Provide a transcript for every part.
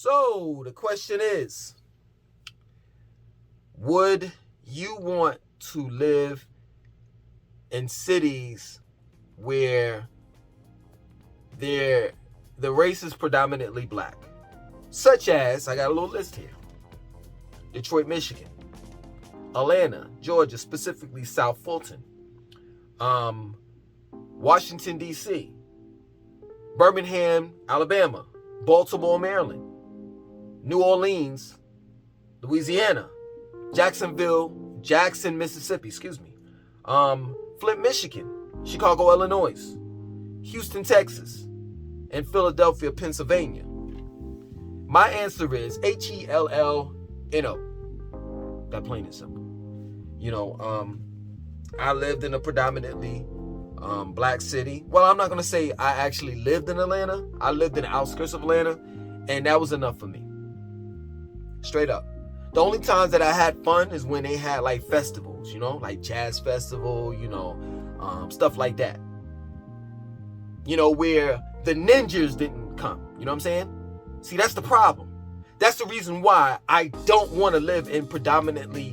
So the question is, would you want to live in cities where the race is predominantly black? Such as, I got a little list here: Detroit, Michigan; Atlanta, Georgia, specifically South Fulton; Washington, D.C., Birmingham, Alabama; Baltimore, Maryland; New Orleans, Louisiana; Jackson, Mississippi, Flint, Michigan; Chicago, Illinois; Houston, Texas; and Philadelphia, Pennsylvania. My answer is Hellno. That plain and simple. I lived in a predominantly black city. Well, I'm not going to say I actually lived in Atlanta. I lived in the outskirts of Atlanta, and that was enough for me. Straight up. The only times that I had fun is when they had like festivals, like jazz festival, stuff like that. Where the ninjas didn't come. You know what I'm saying? See, that's the problem. That's the reason why I don't want to live in predominantly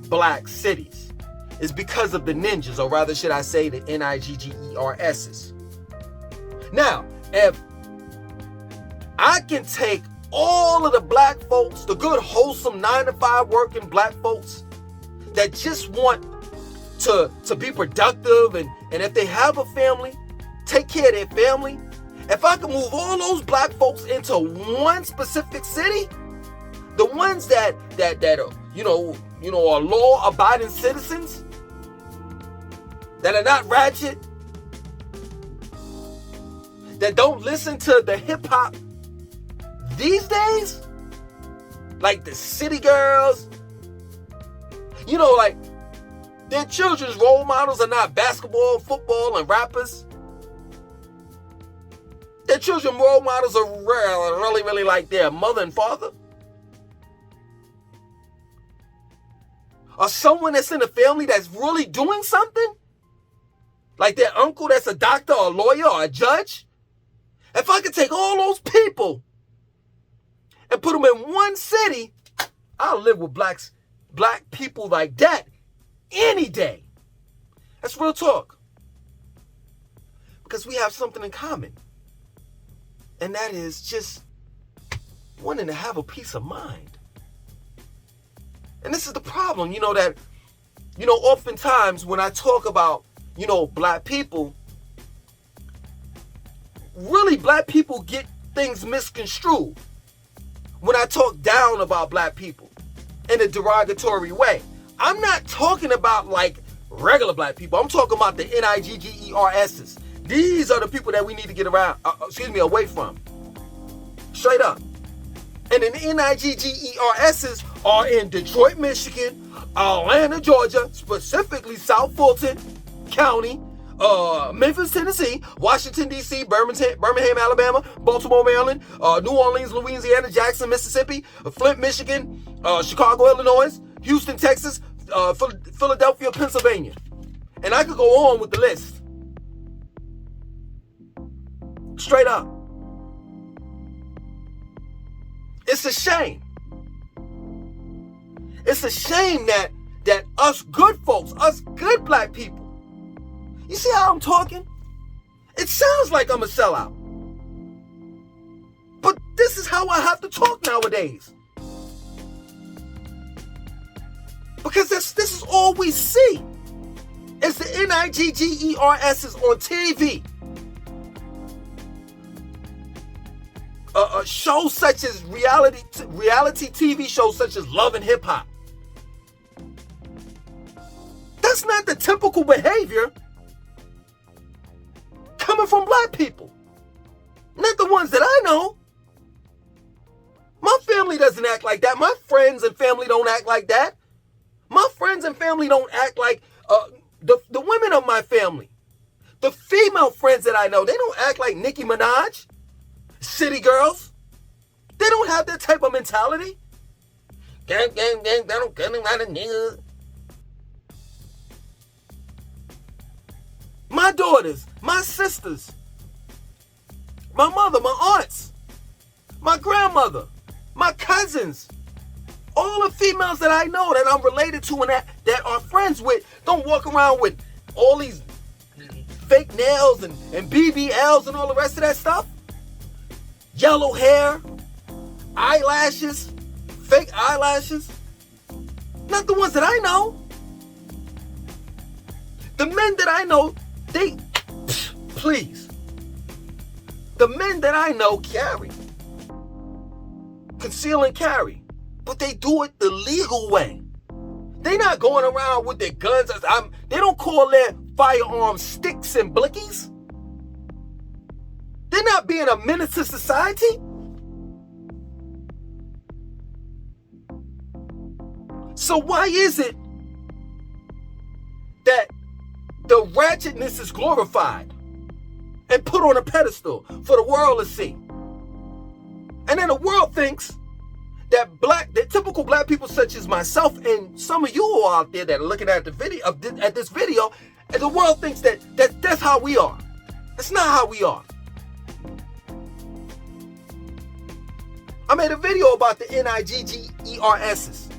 black cities. It's because of the ninjas, or rather should I say the NIGGERSs. Now, if I can take all of the black folks, the good, wholesome 9-to-5 working black folks that just want to be productive, and if they have a family, take care of their family. If I can move all those black folks into one specific city, the ones that are law-abiding citizens, that are not ratchet, that don't listen to the hip-hop these days, like the city girls, like their children's role models are not basketball, football, and rappers. Their children's role models are really, really like their mother and father, or someone that's in a family that's really doing something, like their uncle that's a doctor or a lawyer or a judge. If I could take all those people and put them in one city, I'll live with black people like that any day. That's real talk. Because we have something in common. And that is just wanting to have a peace of mind. And this is the problem, that, oftentimes when I talk about, black people, really black people get things misconstrued when I talk down about black people in a derogatory way. I'm not talking about like regular black people. I'm talking about the NIGGERSs. These are the people that we need to get away from. Straight up. And the NIGGERSs are in Detroit, Michigan, Atlanta, Georgia, specifically South Fulton County, Memphis, Tennessee, Washington, D.C., Birmingham, Alabama, Baltimore, Maryland, New Orleans, Louisiana, Jackson, Mississippi, Flint, Michigan, Chicago, Illinois, Houston, Texas, Philadelphia, Pennsylvania. And I could go on with the list. Straight up. It's a shame. It's a shame that us good folks, us good black people, you see how I'm talking? It sounds like I'm a sellout. But this is how I have to talk nowadays. Because this is all we see. It's the NIGGERSs on TV. Shows such as reality TV shows such as Love and Hip Hop. That's not the typical behavior coming from black people. Not the ones that I know. My family doesn't act like that. My friends and family don't act like that. My friends and family don't act like the women of my family. The female friends that I know, they don't act like Nicki Minaj, city girls. They don't have that type of mentality. Gang, gang, gang, they don't get a lot of niggas. My daughters, my sisters, my mother, my aunts, my grandmother, My cousins, all the females that I know that I'm related to and that are friends with don't walk around with all these fake nails and BBLs and all the rest of that stuff. Yellow hair, eyelashes, fake eyelashes. Not the ones that I know. The men that I know, please. The men that I know carry. Conceal and carry. But they do it the legal way. They not going around with their guns. They don't call their firearms sticks and blickies. They're not being a menace to society. So why is it that the ratchetness is glorified and put on a pedestal for the world to see? And then the world thinks that typical black people such as myself and some of you all out there that are looking at the video at this video, and the world thinks that's how we are. That's not how we are. I made a video about the NIGGERSs.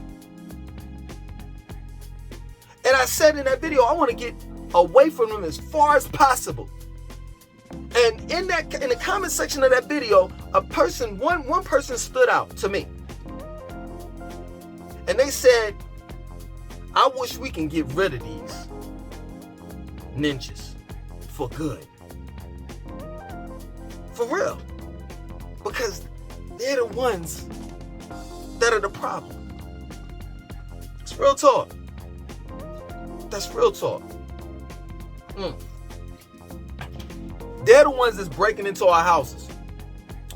And I said in that video, I want to get away from them as far as possible. And in the comment section of that video, one person stood out to me. And they said, I wish we can get rid of these ninjas for good. For real. Because they're the ones that are the problem. It's real talk. That's real talk. They're the ones that's breaking into our houses.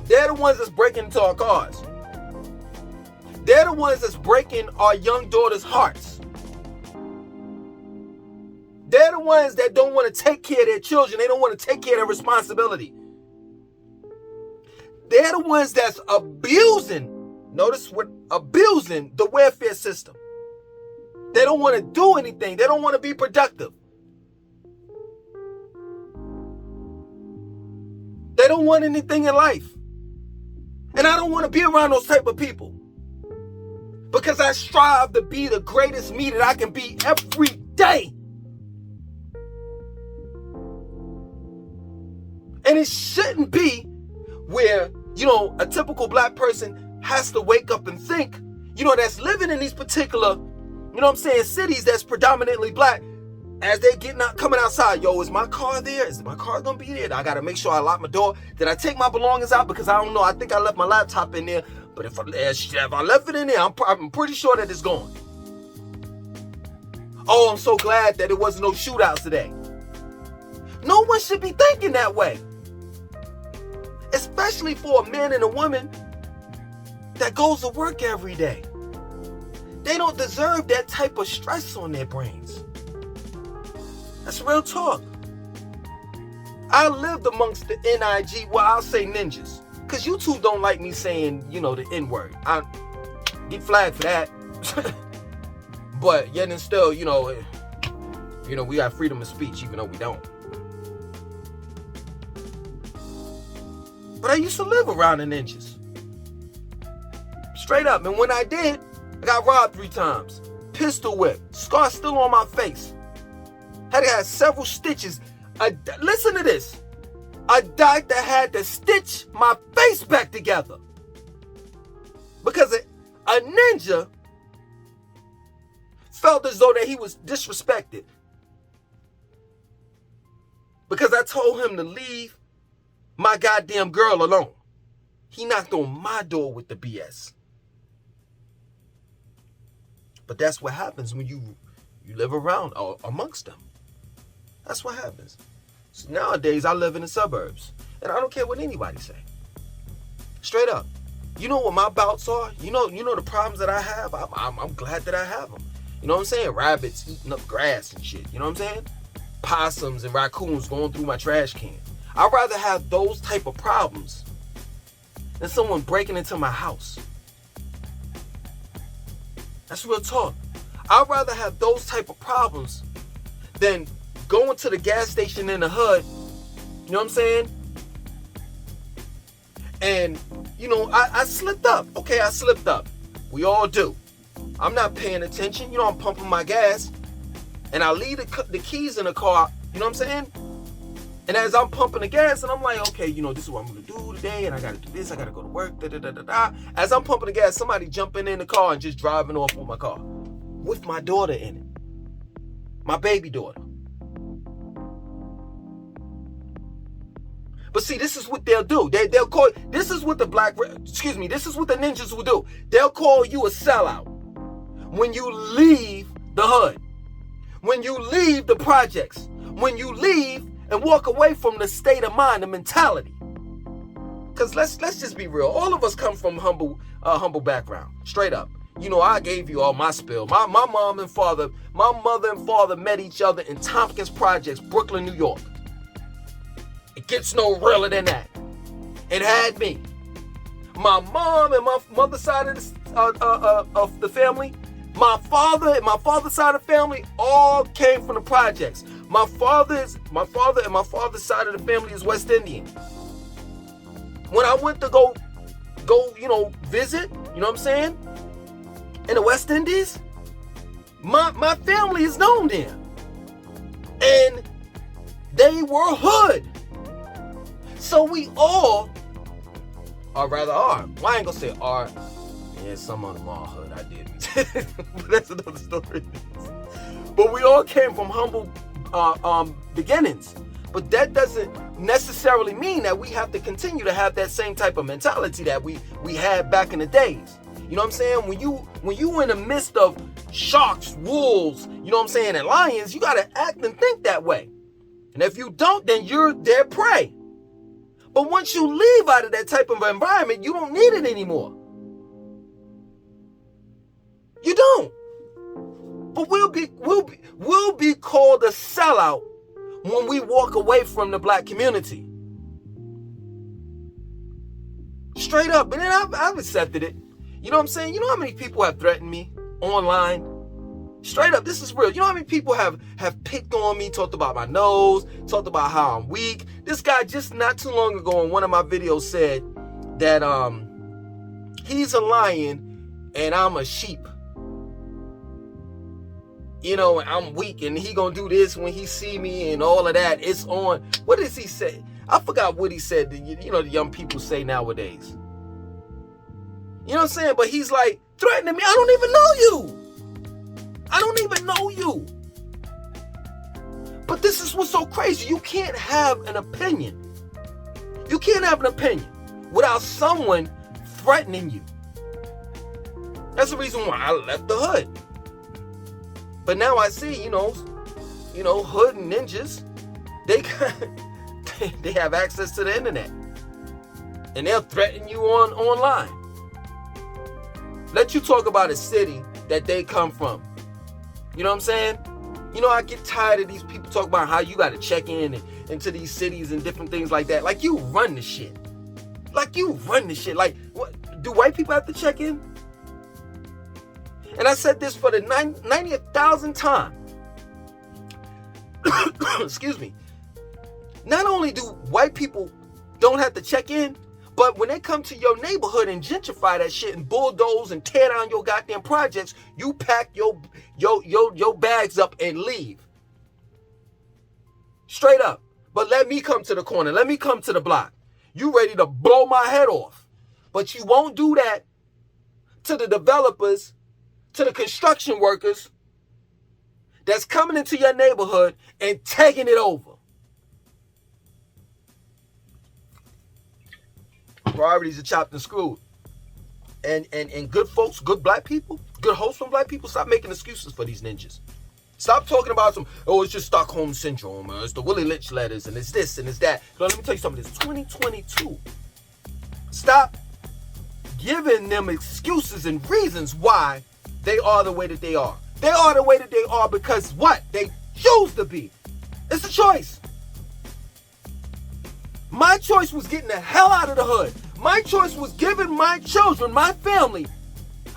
They're the ones that's breaking into our cars. They're the ones that's breaking our young daughters' hearts. They're the ones that don't want to take care of their children. They don't want to take care of their responsibility. They're the ones that's abusing the welfare system. They don't want to do anything. They don't want to be productive. They don't want anything in life. And I don't want to be around those type of people. Because I strive to be the greatest me that I can be every day. And it shouldn't be where, a typical black person has to wake up and think, that's living in these particular, cities that's predominantly black. As they coming outside, yo, is my car there? Is my car gonna be there? I gotta make sure I lock my door. Did I take my belongings out? Because I don't know. I think I left my laptop in there. But if I left it in there, I'm pretty sure that it's gone. Oh, I'm so glad that it wasn't no shootouts today. No one should be thinking that way. Especially for a man and a woman that goes to work every day. They don't deserve that type of stress on their brains. That's real talk. I lived amongst the I'll say ninjas. Because you two don't like me saying, the N-word. I get flagged for that. But yet and still, we got freedom of speech, even though we don't. But I used to live around the ninjas. Straight up. And when I did, I got robbed 3 times. Pistol whip. Scar still on my face. Had to have several stitches. Listen to this. A doctor had to stitch my face back together. Because a ninja felt as though that he was disrespected. Because I told him to leave my goddamn girl alone. He knocked on my door with the BS. But that's what happens when you live around amongst them. That's what happens. So nowadays, I live in the suburbs. And I don't care what anybody say. Straight up. You know what my bouts are? You know the problems that I have? I'm glad that I have them. You know what I'm saying? Rabbits eating up grass and shit. You know what I'm saying? Possums and raccoons going through my trash can. I'd rather have those type of problems than someone breaking into my house. That's real talk. I'd rather have those type of problems than going to the gas station in the hood, you know what I'm saying? And I slipped up. Okay, I slipped up. We all do. I'm not paying attention. I'm pumping my gas. And I leave the keys in the car. You know what I'm saying? And as I'm pumping the gas, and I'm like, okay, this is what I'm going to do today. And I got to do this. I got to go to work. As I'm pumping the gas, somebody jumping in the car and just driving off with my car. With my daughter in it. My baby daughter. But see, this is what they'll do. They'll call, this is what the ninjas will do. They'll call you a sellout when you leave the hood, when you leave the projects, when you leave and walk away from the state of mind, the mentality. Because let's just be real. All of us come from humble background, straight up. I gave you all my spill. My mother and father met each other in Tompkins Projects, Brooklyn, New York. It gets no realer than that. It had me. My mom and my mother's side of the family, my father and my father's side of the family all came from the projects. My father and my father's side of the family is West Indian. When I went to go visit, you know what I'm saying, in the West Indies, my family is known there. And they were hood. So we all, or rather are, well, I ain't gonna say are, yeah, some of them are hood, I did. But that's another story. But we all came from humble beginnings. But that doesn't necessarily mean that we have to continue to have that same type of mentality that we had back in the days. You know what I'm saying? When you in the midst of sharks, wolves, you know what I'm saying, and lions, you gotta act and think that way. And if you don't, then you're their prey. But once you leave out of that type of environment, you don't need it anymore. You don't. But we'll be called a sellout when we walk away from the black community. Straight up. And then I've accepted it. You know what I'm saying? You know how many people have threatened me online? Straight up, this is real. You know how many people have picked on me, talked about my nose, talked about how I'm weak. This guy just not too long ago in one of my videos said that he's a lion and I'm a sheep. I'm weak and he gonna do this when he see me and all of that. It's on. What does he say? I forgot what he said. The young people say nowadays. You know what I'm saying? But he's like threatening me. I don't even know you. I don't even know you. But this is what's so crazy. You can't have an opinion. You can't have an opinion without someone threatening you. That's the reason why I left the hood. But now I see, hood and ninjas, they have access to the internet. And they'll threaten you online. Let you talk about a city that they come from. You know what I'm saying? I get tired of these people talking about how you got to check in into these cities and different things like that. Like you run the shit. Like what? Do white people have to check in? And I said this for the 90,000th time. Excuse me. Not only do white people don't have to check in, but when they come to your neighborhood and gentrify that shit and bulldoze and tear down your goddamn projects, you pack your bags up and leave. Straight up. But let me come to the corner. Let me come to the block. You ready to blow my head off. But you won't do that to the developers, to the construction workers that's coming into your neighborhood and taking it over. Priorities are chopped and screwed. And good folks, good black people, good wholesome black people, stop making excuses for these ninjas. Stop talking about it's just Stockholm Syndrome, it's the Willie Lynch letters, and it's this and it's that. Let me tell you something, it's 2022. Stop giving them excuses and reasons why they are the way that they are. They are the way that they are because what? They choose to be. It's a choice. My choice was getting the hell out of the hood. My choice was giving my children, my family,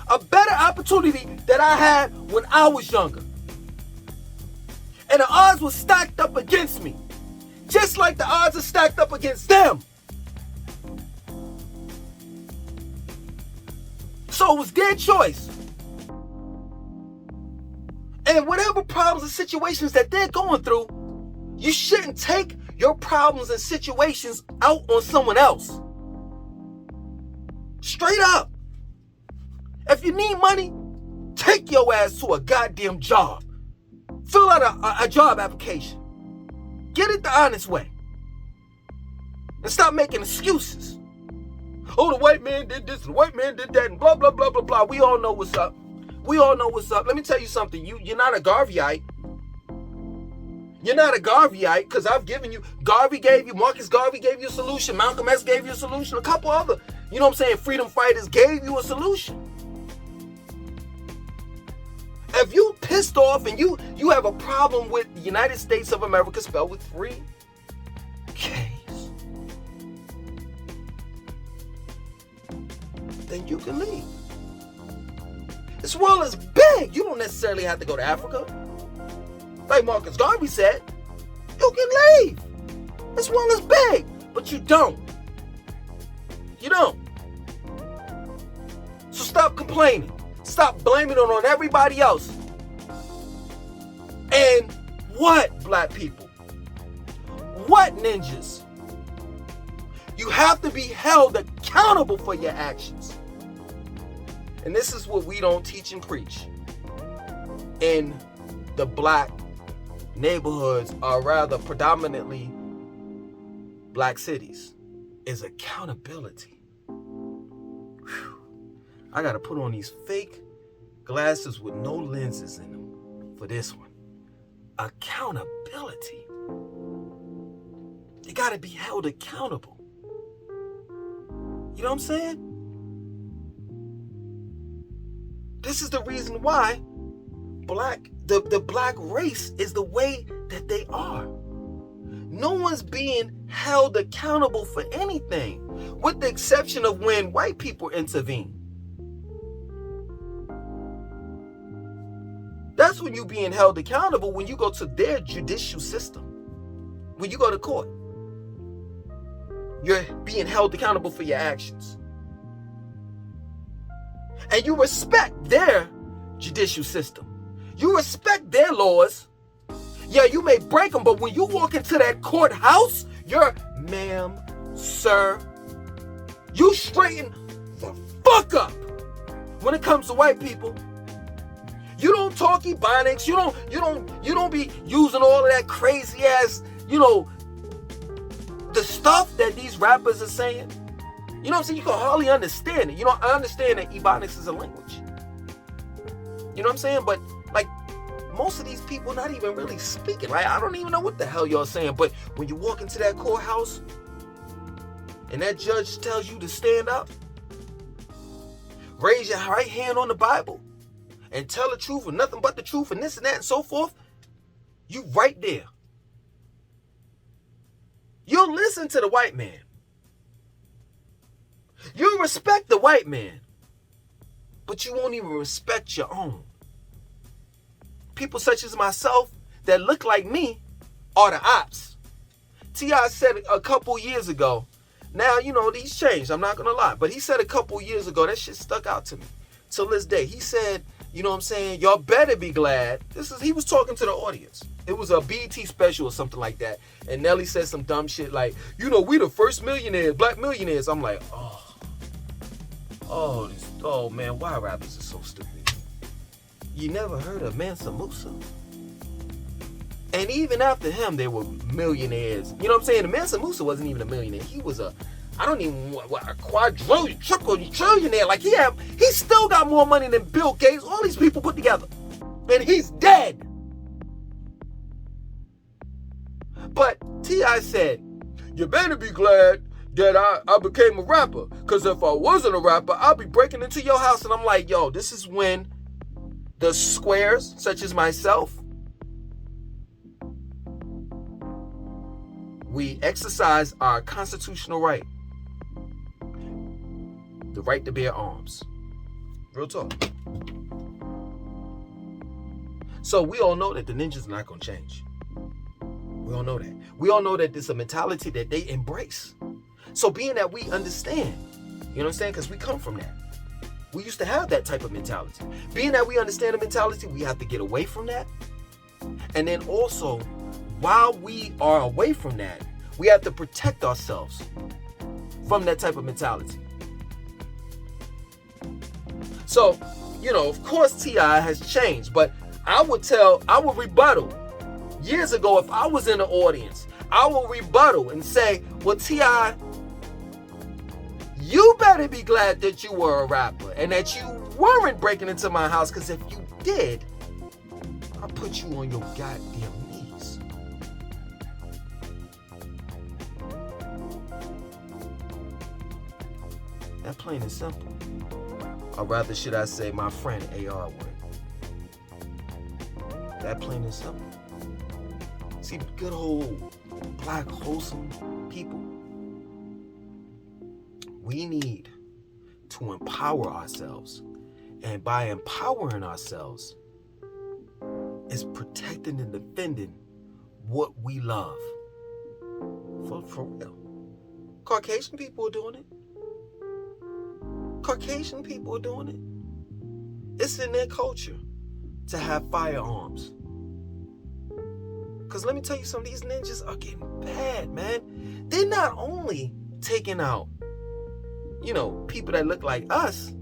a better opportunity that I had when I was younger. And the odds were stacked up against me. Just like the odds are stacked up against them. So it was their choice. And whatever problems and situations that they're going through, you shouldn't take your problems and situations out on someone else. Straight up. If you need money, take your ass to a goddamn job. Fill out a job application. Get it the honest way. And stop making excuses. Oh, the white man did this, the white man did that, and blah, blah, blah, blah, blah. We all know what's up. We all know what's up. Let me tell you something. You're not a Garveyite. You're not a Garveyite, because I've given you, Marcus Garvey gave you a solution. Malcolm X gave you a solution. A couple other, you know what I'm saying, freedom fighters gave you a solution. If you pissed off and you have a problem with the United States of America spelled with 3 K's, then you can leave. This world is big. You don't necessarily have to go to Africa. Like Marcus Garvey said, you can leave. This world is big, but you don't. You don't. So stop complaining. Stop blaming it on everybody else. And what, black people? What, ninjas? You have to be held accountable for your actions. And this is what we don't teach and preach in the black neighborhoods, or rather predominantly black cities, is accountability. Whew. I gotta put on these fake glasses with no lenses in them for this one. Accountability. You gotta be held accountable. You know what I'm saying? This is the reason why the black race is the way that they are. No one's being held accountable for anything, with the exception of when white people intervene. That's when you're being held accountable, when you go to their judicial system. When you go to court, you're being held accountable for your actions. And you respect their judicial system. You respect their laws. Yeah, you may break them, but when you walk into that courthouse, you're, ma'am, sir, you straighten the fuck up. When it comes to white people, you don't talk ebonics. You don't be using all of that crazy ass, the stuff that these rappers are saying. You know what I'm saying? You can hardly understand it. I understand that ebonics is a language. You know what I'm saying? But like, most of these people not even really speaking. Like, I don't even know what the hell y'all saying. But when you walk into that courthouse and that judge tells you to stand up, raise your right hand on the Bible, and tell the truth and nothing but the truth and this and that and so forth, you right there. You'll listen to the white man. You'll respect the white man, but you won't even respect your own. People such as myself that look like me are the ops. T.I. said a couple years ago, now, these changed, I'm not going to lie, but he said a couple years ago, that shit stuck out to me till this day. He said, you know what I'm saying, y'all better be glad. He was talking to the audience. It was a BET special or something like that. And Nelly said some dumb shit like, we the first millionaires, black millionaires. I'm like, oh man, why rappers are so stupid? You never heard of Mansa Musa? And even after him, they were millionaires. You know what I'm saying? Mansa Musa wasn't even a millionaire. He was a quadrillion, triple trillionaire. Like, he still got more money than Bill Gates, all these people put together. And he's dead. But T.I. said, you better be glad that I became a rapper. Because if I wasn't a rapper, I'd be breaking into your house. And I'm like, yo, this is when the squares, such as myself, we exercise our constitutional right. The right to bear arms. Real talk. So we all know that the ninjas are not going to change. We all know that. We all know that there's a mentality that they embrace. So being that we understand, you know what I'm saying? Because we come from that. We used to have that type of mentality. Being that we understand the mentality, we have to get away from that. And then also, while we are away from that, we have to protect ourselves from that type of mentality. So, of course T.I. has changed, but I would rebuttal. Years ago, if I was in the audience, I will rebuttal and say, well, T.I., you better be glad that you were a rapper and that you weren't breaking into my house, because if you did, I'll put you on your goddamn knees. That plain and simple. Or rather, should I say, my friend AR would. That plain and simple. See, the good old black wholesome people, we need to empower ourselves. And by empowering ourselves, is protecting and defending what we love. For real. Caucasian people are doing it. Caucasian people are doing it. It's in their culture to have firearms. Because let me tell you something, these ninjas are getting bad, man. They're not only taking out, people that look like us,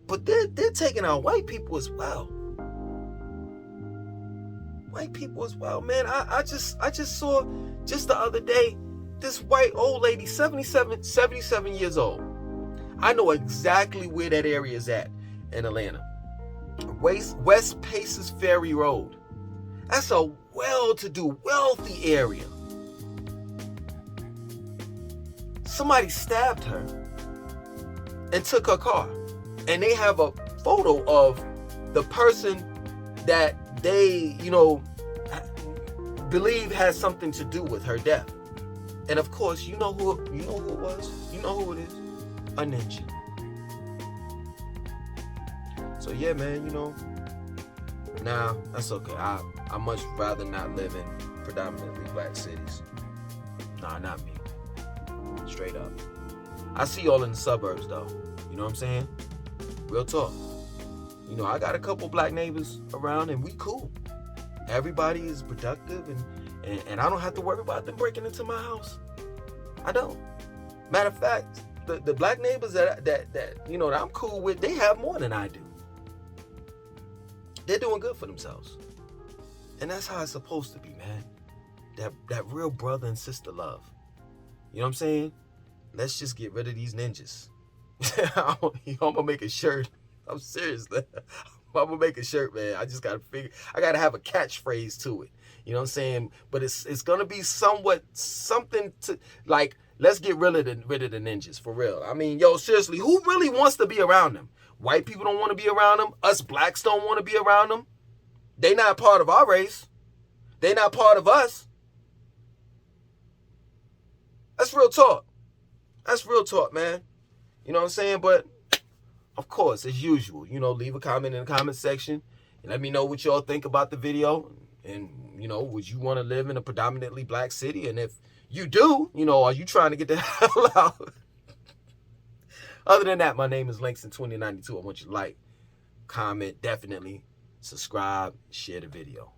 but they're taking out white people as well. White people as well, man. I just saw just the other day this white old lady, 77 years old. I know exactly where that area is at in Atlanta. West Paces Ferry Road. That's a well-to-do, wealthy area. Somebody stabbed her and took her car. And they have a photo of the person that they, believe has something to do with her death. And of course, you know who it was? You know who it is? A ninja. So yeah, man, nah, that's okay. I much rather not live in predominantly black cities. Nah, not me. Straight up. I see y'all in the suburbs though. You know what I'm saying? Real talk. I got a couple black neighbors around and we cool. Everybody is productive and I don't have to worry about them breaking into my house. I don't. Matter of fact, the black neighbors that I'm cool with, they have more than I do. They're doing good for themselves. And that's how it's supposed to be, man. That real brother and sister love. You know what I'm saying? Let's just get rid of these ninjas. I'm gonna make a shirt. I'm serious. I'm gonna make a shirt, man. I just gotta I gotta have a catchphrase to it. You know what I'm saying? But it's gonna be something to like. Let's get rid of the ninjas, for real. I mean, seriously, who really wants to be around them? White people don't want to be around them. Us blacks don't want to be around them. They not part of our race. They not part of us. That's real talk. That's real talk, man. You know what I'm saying? But, of course, as usual, leave a comment in the comment section and let me know what y'all think about the video. And, would you want to live in a predominantly black city? And if you do, are you trying to get the hell out? Other than that, my name is Langston2092. I want you to like, comment, definitely subscribe, share the video.